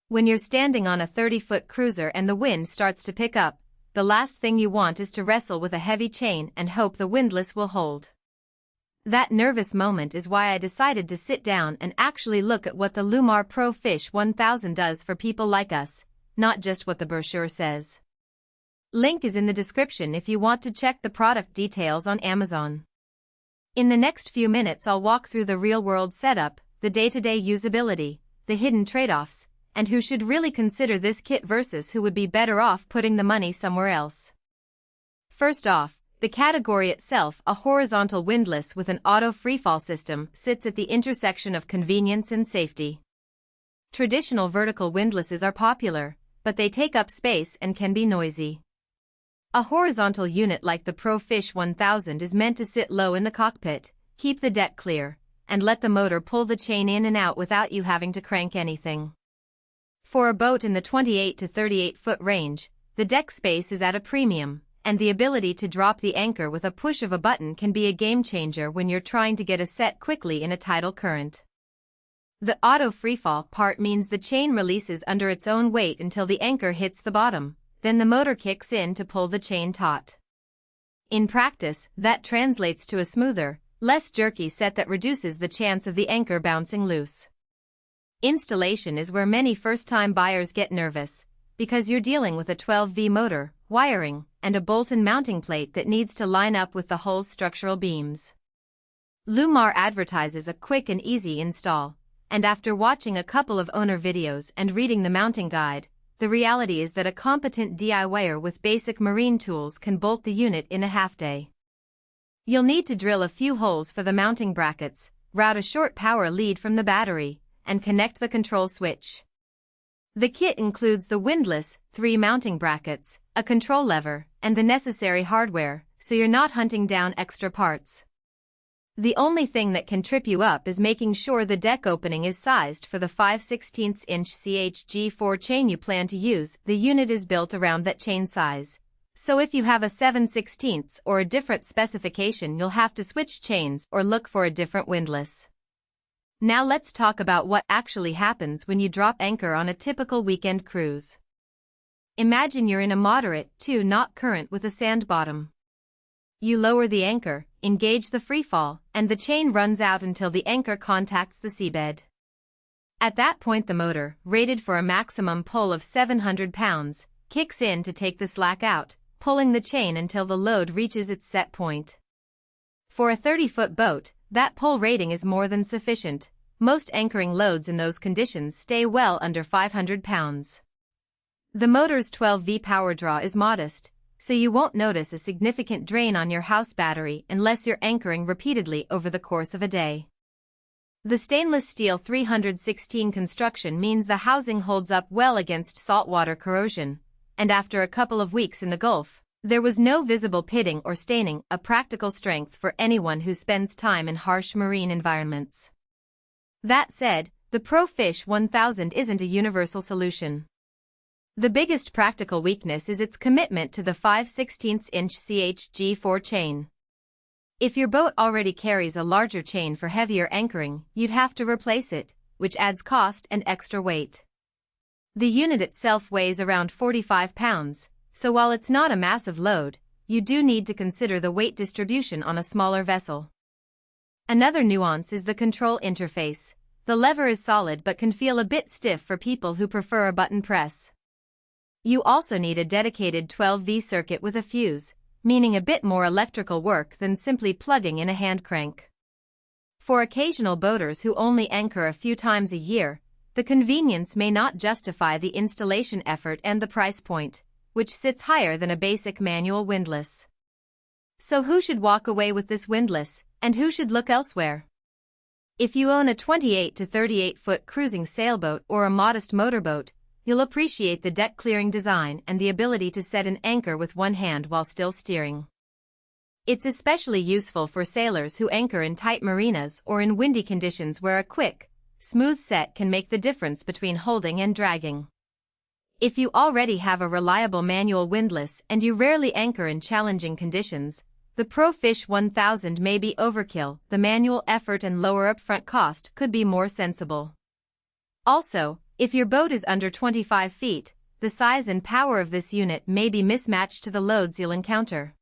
When you're standing on a 30-foot cruiser and the wind starts to pick up, the last thing you want is to wrestle with a heavy chain and hope the windlass will hold. That nervous moment is why I decided to sit down and actually look at what the Lewmar Pro Fish 1000 does for people like us, not just what the brochure says. Link is in the description if you want to check the product details on Amazon. In the next few minutes I'll walk through the real-world setup, the day-to-day usability, the hidden trade-offs, and who should really consider this kit versus who would be better off putting the money somewhere else. First off, the category itself, a horizontal windlass with an auto freefall system, sits at the intersection of convenience and safety. Traditional vertical windlasses are popular, but they take up space and can be noisy. A horizontal unit like the Pro Fish 1000 is meant to sit low in the cockpit, keep the deck clear, and let the motor pull the chain in and out without you having to crank anything. For a boat in the 28 to 38 foot range, the deck space is at a premium, and the ability to drop the anchor with a push of a button can be a game changer when you're trying to get a set quickly in a tidal current. The auto freefall part means the chain releases under its own weight until the anchor hits the bottom, then the motor kicks in to pull the chain taut. In practice, that translates to a smoother, less jerky set that reduces the chance of the anchor bouncing loose. Installation is where many first-time buyers get nervous, because you're dealing with a 12V motor, wiring, and a bolt-on mounting plate that needs to line up with the hull's structural beams. Lewmar advertises a quick and easy install, and after watching a couple of owner videos and reading the mounting guide, the reality is that a competent DIYer with basic marine tools can bolt the unit in a half-day. You'll need to drill a few holes for the mounting brackets, route a short power lead from the battery, and connect the control switch. The kit includes the windlass, 3 mounting brackets, a control lever, and the necessary hardware, so you're not hunting down extra parts. The only thing that can trip you up is making sure the deck opening is sized for the 5/16 inch CHG4 chain you plan to use. The unit is built around that chain size, so if you have a 7/16 or a different specification, you'll have to switch chains or look for a different windlass. Now let's talk about what actually happens when you drop anchor on a typical weekend cruise. Imagine you're in a moderate 2-knot current with a sand bottom. You lower the anchor, engage the freefall, and the chain runs out until the anchor contacts the seabed. At that point the motor, rated for a maximum pull of 700 pounds, kicks in to take the slack out, pulling the chain until the load reaches its set point. For a 30-foot boat, that pull rating is more than sufficient. Most anchoring loads in those conditions stay well under 500 pounds. The motor's 12V power draw is modest, so you won't notice a significant drain on your house battery unless you're anchoring repeatedly over the course of a day. The stainless steel 316 construction means the housing holds up well against saltwater corrosion, and after a couple of weeks in the Gulf, there was no visible pitting or staining, a practical strength for anyone who spends time in harsh marine environments. That said, the Pro Fish 1000 isn't a universal solution. The biggest practical weakness is its commitment to the 5/16 inch CHG4 chain. If your boat already carries a larger chain for heavier anchoring, you'd have to replace it, which adds cost and extra weight. The unit itself weighs around 45 pounds, so while it's not a massive load, you do need to consider the weight distribution on a smaller vessel. Another nuance is the control interface. The lever is solid but can feel a bit stiff for people who prefer a button press. You also need a dedicated 12V circuit with a fuse, meaning a bit more electrical work than simply plugging in a hand crank. For occasional boaters who only anchor a few times a year, the convenience may not justify the installation effort and the price point, which sits higher than a basic manual windlass. So who should walk away with this windlass, and who should look elsewhere? If you own a 28 to 38 foot cruising sailboat or a modest motorboat, you'll appreciate the deck-clearing design and the ability to set an anchor with one hand while still steering. It's especially useful for sailors who anchor in tight marinas or in windy conditions where a quick, smooth set can make the difference between holding and dragging. If you already have a reliable manual windlass and you rarely anchor in challenging conditions, the Pro Fish 1000 may be overkill. The manual effort and lower upfront cost could be more sensible. Also, If your boat is under 25 feet, the size and power of this unit may be mismatched to the loads you'll encounter.